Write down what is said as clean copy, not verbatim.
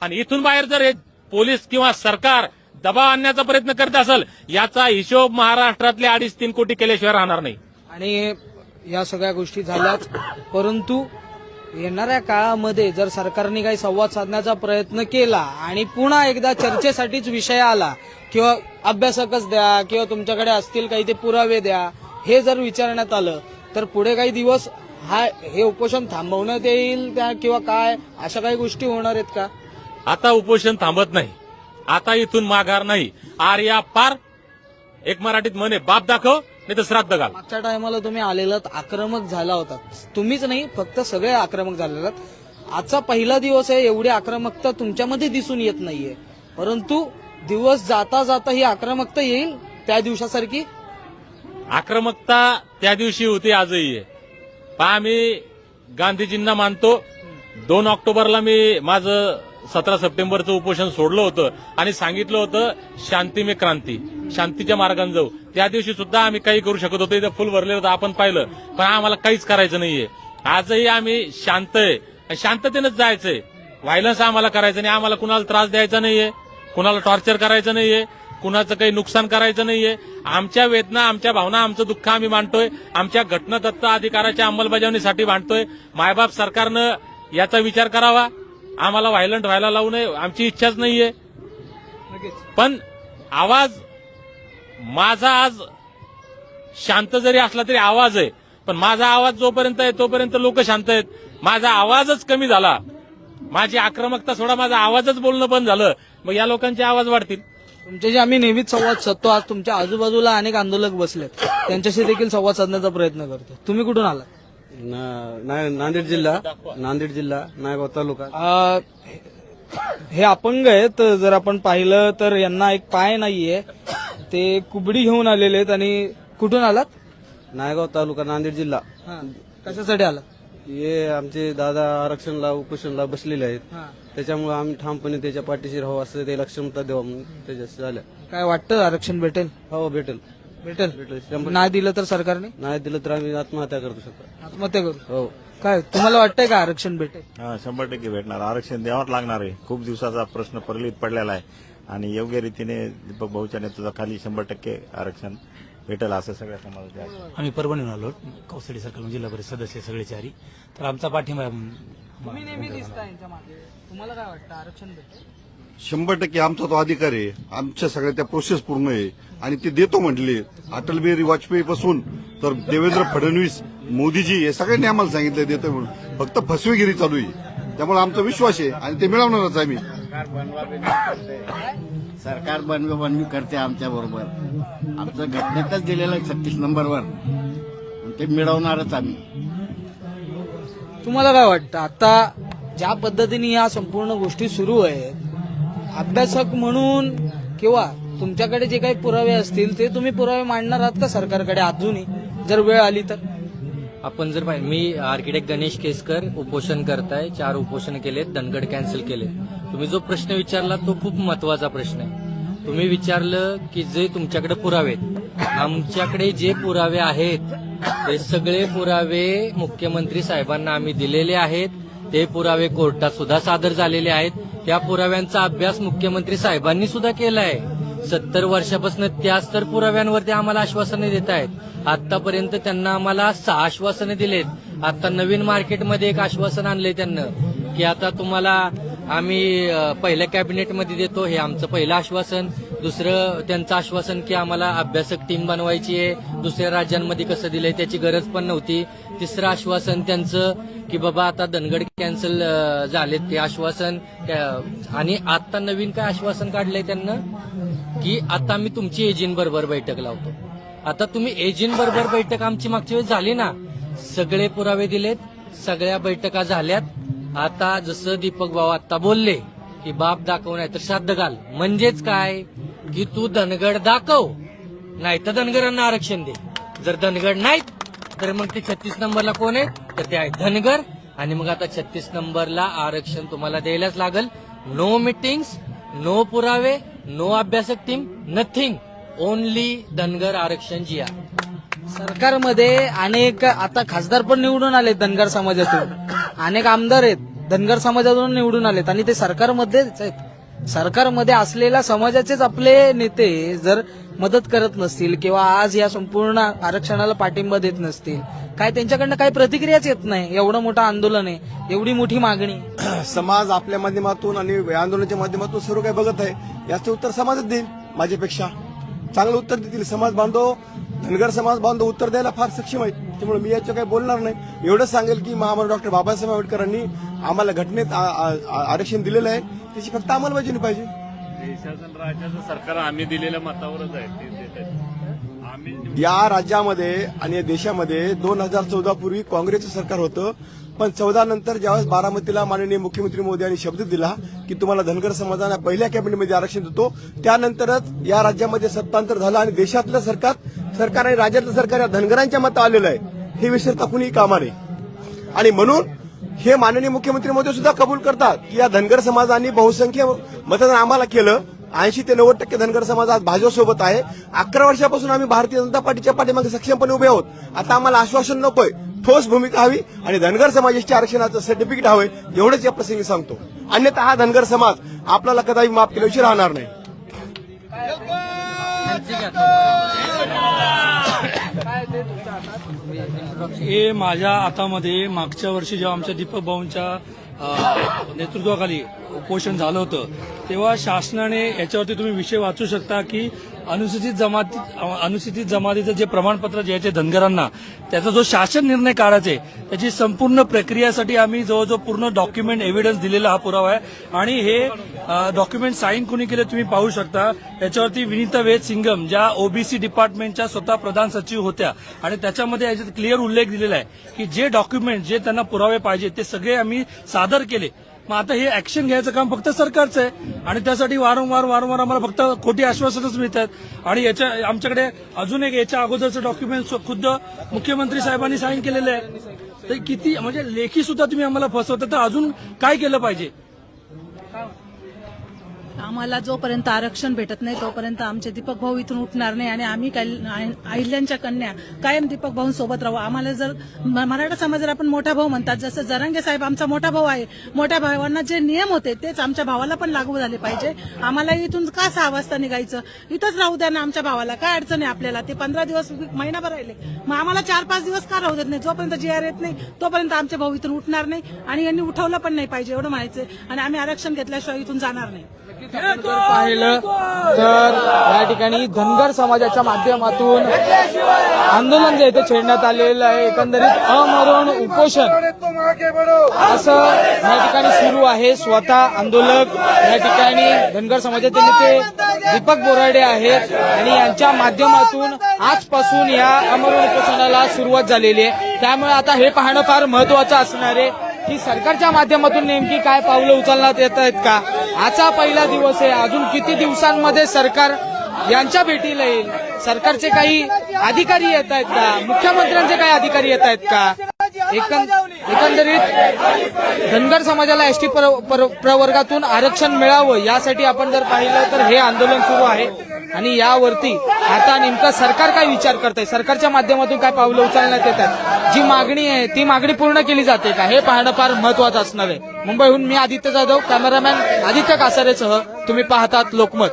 आणि इथून बाहेर जर हे पोलीस किंवा सरकार दबाव आणण्याचा प्रयत्न करत असेल, याचा हिशोब महाराष्ट्रातले 2.5-3 कोटी केल्याशिवाय राहणार नाही. आणि या सगळ्या गोष्टी झाल्याच, परंतु येणाऱ्या काळामध्ये जर सरकारने काही संवाद साधण्याचा प्रयत्न केला आणि पुन्हा एकदा चर्चेसाठीच विषय आला किंवा अभ्यासकच द्या किंवा तुमच्याकडे असतील काही ते पुरावे द्या, हे जर विचारण्यात आलं तर पुढे काही दिवस हे उपोषण थांबवण्यात येईल त्या किंवा काय अशा काही गोष्टी होणार आहेत का? आता उपोषण थांबत नाही, आता इथून माघार नाही. आर्या पार, एक मराठीत म्हणे, बाप दाखव नाही तर श्राद्ध घाल. मागच्या टायमाला तुम्ही आलेलात, आक्रमक झाला होता, तुम्हीच नाही फक्त सगळे आक्रमक झालेलात. आजचा पहिला दिवस आहे, एवढी आक्रमकता तुमच्यामध्ये दिसून येत नाहीये, परंतु दिवस जाता जाता ही आक्रमकता येईल त्या दिवसासारखी. आक्रमकता त्या दिवशी होती, आजही आहे. पहा, मी गांधीजींना मानतो. 2 ऑक्टोबरला मी माझं 17 सप्टेंबरचं उपोषण सोडलं होतं आणि सांगितलं होतं शांती में क्रांती, शांतीच्या मार्गाने जाऊ. त्या दिवशी सुद्धा आम्ही काही करू शकत होतो, इथं फुल भरले होतं, आपण पाहिलं. पण आम्हाला काहीच करायचं नाहीये. आजही आम्ही शांत आहे, शांततेनंच जायचंय. व्हायलन्स आम्हाला करायचं नाही, आम्हाला कुणाला त्रास द्यायचा नाहीये, कुणाला टॉर्चर करायचं नाहीये, कुणाचं काही नुकसान करायचं नाहीये. आमच्या वेदना, आमच्या भावना, आमचं दुःख आम्ही मांडतोय, आमच्या घटनादत्त अधिकाराच्या अंमलबजावणीसाठी मांडतोय. मायबाप सरकारनं याचा विचार करावा. आम्हाला व्हायलंट व्हायला लावू नये, आमची इच्छाच नाहीये. पण आवाज माझा आज शांत जरी असला तरी आवाज आहे, पण माझा आवाज जोपर्यंत आहे तोपर्यंत लोक शांत आहेत. माझा आवाजच कमी झाला, माझी आक्रमकता सोडा, माझा आवाजच बोलणं बंद झालं, मग या लोकांचे आवाज वाढतील. तुमच्याशी आम्ही नेहमीच संवाद साधतो. आज तुमच्या आजूबाजूला अनेक आंदोलक बसलेत, त्यांच्याशी देखील संवाद साधण्याचा प्रयत्न करतो. तुम्ही कुठून आला? नांदेड जिल्हा नायगाव तालुका. हे अपंग आहेत, जर आपण पाहिलं तर यांना एक पाय नाहीये, ते कुबडी घेऊन आलेले आहेत. आणि कुठून आलात? नायगाव तालुका, नांदेड जिल्हा. कशासाठी आलात? हे आमचे दादा आरक्षणला उपोषणला बसलेले आहेत, त्याच्यामुळे आम्ही ठामपणे त्याच्या पाठीशी राहावं असं त्याला क्षमता द्यावा म्हणून त्याच्याशी झाल्या. काय वाटतं, आरक्षण भेटेल? हो, भेटेल. नाही दिलं तर सरकारने? नाही दिलं तर आम्ही आत्महत्या करतो शकतो. आत्महत्या करू? हो. काय तुम्हाला वाटतंय का आरक्षण भेटेल? 100% भेटणार. आरक्षण द्यावंच लागणार आहे. खूप दिवसाचा प्रश्न प्रलंबित पडलेला आहे आणि योग्य रीतीने दीपक भाऊच्या नेतृत्वाखाली 100% आरक्षण भेटेल असं सगळ्या समाजाचे आहे. आम्ही परभणीहून आलो, कौसडी सर्कल जिल्हा परिषद सदस्य सगळे चारी, तर आमचा पाठिंबा. तुम्ही नेहमी दिसता यांच्या मागे, तुम्हाला काय वाटतं, आरक्षण भेटेल? 100% आमचा तो अधिकार आहे. आमच्या सगळ्या त्या प्रोसेस पूर्ण आहे आणि ते देतो म्हटले. अटल बिहारी वाजपेयी पासून तर देवेंद्र फडणवीस, मोदीजी हे सगळ्यांनी आम्हाला सांगितलं देतो म्हणून. फक्त फसवेगिरी चालू आहे, त्यामुळे आमचा विश्वास आहे आणि ते मिळवणारच आम्ही. सरकार बनवी करते आमच्या बरोबर. आमचं घटनेतच दिलेलं 36 नंबरवर, ते मिळवणारच आम्ही. तुम्हाला काय वाटतं, आता ज्या पद्धतीने या संपूर्ण गोष्टी सुरू आहेत, अभ्यासक म्हणून किंवा तुमच्याकडे जे काही पुरावे असतील ते तुम्ही पुरावे मांडणार आहात का सरकारकडे अजूनही, जर वेळ आली तर? आपण जर पाहिजे, मी आर्किटेक्ट गणेश केसकर उपोषण करताय. 4 उपोषण केलेत, धनगड कॅन्सल केले. तुम्ही जो प्रश्न विचारला तो खूप महत्वाचा प्रश्न आहे. तुम्ही विचारलं की जे तुमच्याकडे पुरावे आहेत, आमच्याकडे जे पुरावे आहेत ते सगळे पुरावे मुख्यमंत्री साहेबांना आम्ही दिलेले आहेत. ते पुरावे कोर्टात सुद्धा सादर झालेले आहेत. त्या पुराव्यांचा अभ्यास मुख्यमंत्री साहेबांनी सुद्धा केलाय. 70 वर्षापासून त्याच तर पुराव्यांवरती आम्हाला आश्वासने देत आहेत. आतापर्यंत त्यांना आम्हाला 6 आश्वासने दिलेत. आता नवीन मार्केटमध्ये एक आश्वासन आणलंय त्यांना की आता तुम्हाला आम्ही पहिल्या कॅबिनेटमध्ये देतो, हे आमचं पहिलं आश्वासन. दुसरं त्यांचं आश्वासन की आम्हाला अभ्यासक टीम बनवायची आहे, दुसऱ्या राज्यांमध्ये कसं दिलंय त्याची गरज पण नव्हती. तिसरं आश्वासन त्यांचं की बाबा आता धनगड कॅन्सल झालेत, ते आश्वासन. आणि आता नवीन काय आश्वासन काढलंय त्यांना की आता आम्ही तुमची एजंट बरोबर बैठक लावतो. आता तुम्ही एजंट बरोबर बैठक आमची मागच्या वेळेस झाली ना, सगळे पुरावे दिलेत, सगळ्या बैठका झाल्यात. आता जसं दीपक भाऊ आता बोलले की बाप दाखव नाही तर श्राद्ध घाल, म्हणजेच काय की तू धनगड दाखव, नाही तर धनगरांना आरक्षण दे. जर धनगड नाहीत तर मग ते 36 नंबरला कोण आहे तर ते आहे धनगर. आणि मग आता 36 नंबरला आरक्षण तुम्हाला द्यायलाच लागल. नो मीटिंग्स, नो पुरावे, नो अभ्यासक टीम, नथिंग, ओनली धनगर आरक्षण जिया. सरकारमध्ये अनेक आता खासदार पण निवडून आले धनगर समाजातून, अनेक आमदार आहेत, धनगर समाजातून निवडून आलेत आणि ते सरकारमध्येच आहेत. सरकारमध्ये असलेल्या समाजाचेच आपले नेते जर मदत करत नसतील किंवा आज या संपूर्ण आरक्षणाला पाठिंबा देत नसतील, काय त्यांच्याकडनं काही प्रतिक्रियाच येत नाही. एवढं मोठं आंदोलन आहे, एवढी मोठी मागणी. समाज आपल्या माध्यमातून आणि या आंदोलनाच्या माध्यमातून सर्व काही बघत आहे. याचं उत्तर समाजच देईल. माझ्यापेक्षा चांगलं उत्तर देतील समाज बांधव, धनगर समाज बांधव उत्तर द्यायला फार सक्षम आहेत. त्यामुळे मी याचं काही बोलणार नाही. एवढं सांगेल की महामानव डॉक्टर बाबासाहेब आंबेडकरांनी आम्हाला घटनेत आरक्षण दिलेलं आहे, त्याची फक्त अंमलबजावणी पाहिजे. देशाचं आणि राज्याचं सरकार आम्ही दिलेल्या मतावरच आहे, ते देत आहेत. आम्ही या राज्यामध्ये आणि या देशामध्ये 2014 पूर्वी काँग्रेसचं सरकार होतं, पण 14 नंतर ज्यावेळेस बारामतीला माननीय मुख्यमंत्री मोदी यांनी शब्द दिला की तुम्हाला धनगर समाजाला पहिल्या कॅबिनेटमध्ये आरक्षण देतो, त्यानंतरच या राज्यामध्ये सत्तांतर झालं आणि देशातलं सरकार आणि राज्यातलं सरकार या धनगरांच्या मतं आलेलं आहे. हे विसरता कुणीही कामा नये. आणि म्हणून हे माननीय मुख्यमंत्री मोदी सुद्धा कबूल करतात की या धनगर समाजाने बहुसंख्य मतदान आम्हाला केलं. 80 ते 90% धनगर समाज आज भाजपसोबत आहे. 11 वर्षापासून आम्ही भारतीय जनता पार्टीच्या पाठीमागे सक्षमपणे उभे आहोत. आता आम्हाला आश्वासन नकोय, ठोस भूमिका हवी आणि धनगर समाजाच्या आरक्षणाचं सर्टिफिकेट हवंय, एवढंच या प्रसंगी सांगतो. अन्यथा हा धनगर समाज आपल्याला कदापि माफ केल्याशिवाय राहणार नाही. हे माझ्या हातामध्ये मागच्या वर्षी जेव्हा आमच्या दीपक भाऊंच्या नेतृत्वाखाली उपोषण झालं होतं, तेव्हा शासनाने याच्यावरती तुम्ही विषय वाचू शकता की अनुसूचित जमातीचं जे प्रमाणपत्र द्यायचे धनगरांना, त्याचा जो शासन निर्णय काढायचे त्याची संपूर्ण प्रक्रियासाठी आम्ही जवळजवळ पूर्ण डॉक्युमेंट एव्हिडन्स दिलेला हा पुरावा आहे. आणि हे डॉक्युमेंट साईन कुणी केले तुम्ही पाहू शकता. याच्यावरती विनीता वेद सिंगम, ज्या ओबीसी डिपार्टमेंटच्या स्वतः प्रधान सचिव होत्या, आणि त्याच्यामध्ये याच्यात क्लिअर उल्लेख दिलेला आहे की जे डॉक्युमेंट जे त्यांना पुरावे पाहिजे ते सगळे आम्ही सादर केले. मग आता हे ऍक्शन घ्यायचं काम फक्त सरकारचं आहे आणि त्यासाठी वारंवार आम्हाला फक्त खोटी आश्वासनच मिळतात. आणि याच्या आमच्याकडे अजून एक याच्या अगोदरचं डॉक्युमेंट खुद्द मुख्यमंत्री साहेबांनी साईन केलेलं आहे. तर किती म्हणजे लेखी सुद्धा तुम्ही आम्हाला फसवता, तर अजून काय केलं पाहिजे? आम्हाला जोपर्यंत आरक्षण भेटत नाही तोपर्यंत आमचे दीपक भाऊ इथून उठणार नाही आणि आम्ही अहिल्याच्या कन्या कायम दीपक भाऊंसोबत राहू. आम्हाला जर मराठा समाजाला आपण मोठा भाऊ म्हणतात, जसं जरांगे साहेब आमचा मोठा भाऊ आहे, मोठ्या भावांना जे नियम होते तेच आमच्या भावाला पण लागू झाले पाहिजे. आम्हाला इथून का 6 वाजता निघायचं, इथंच राहू द्या ना आमच्या भावाला, काय अडचण आहे आपल्याला. ते 15 दिवस महिनाभर राहिले, मग आम्हाला 4-5 दिवस का राहू देत नाही. जोपर्यंत GR येत नाही तोपर्यंत आमचे भाऊ इथून उठणार नाही आणि यांनी उठवलं पण नाही पाहिजे, एवढं म्हणायचं. आणि आम्ही आरक्षण घेतल्याशिवाय इथून जाणार नाही. पाहिलं तर या ठिकाणी धनगर समाजाच्या माध्यमातून आंदोलन जे आहे ते छेडण्यात आलेलं आहे. एकंदरीत अमरण उपोषण असं या ठिकाणी सुरू आहे. स्वतः आंदोलक या ठिकाणी धनगर समाजाचे नेते दीपक बोराडे आहेत आणि यांच्या माध्यमातूून आजपासून या अमरण उपोषणाला सुरुवात झालेली आहे. त्यामुळे आता हे पाहणं फार महत्वाचं असणार आहे की सरकारच्या माध्यमातून नेमकी काय पावलं उचलण्यात येत आहेत का. आजचा पहिला दिवस आहे, अजून किती दिवसांमध्ये सरकार यांच्या भेटीला येईल. सरकारचे काही अधिकारी येत आहेत का, मुख्यमंत्र्यांचे काही अधिकारी येत आहेत का. एकंदरीत धनगर समाजाला एसटी प्रवर्गातून आरक्षण मिळावं यासाठी आपण जर पाहिलं तर हे आंदोलन सुरू आहे. आणि यावरती आता नेमकं सरकार काय विचार करत आहे, सरकारच्या माध्यमातून काय पावलं उचलण्यात येतात, जी मागणी आहे ती मागणी पूर्ण केली जाते का, हे पाहणं फार महत्वाचं असणार आहे. मुंबईहून मी आदित्य जाधव, कॅमेरामॅन आदित्य कासारेसह तुम्ही पाहतात लोकमत.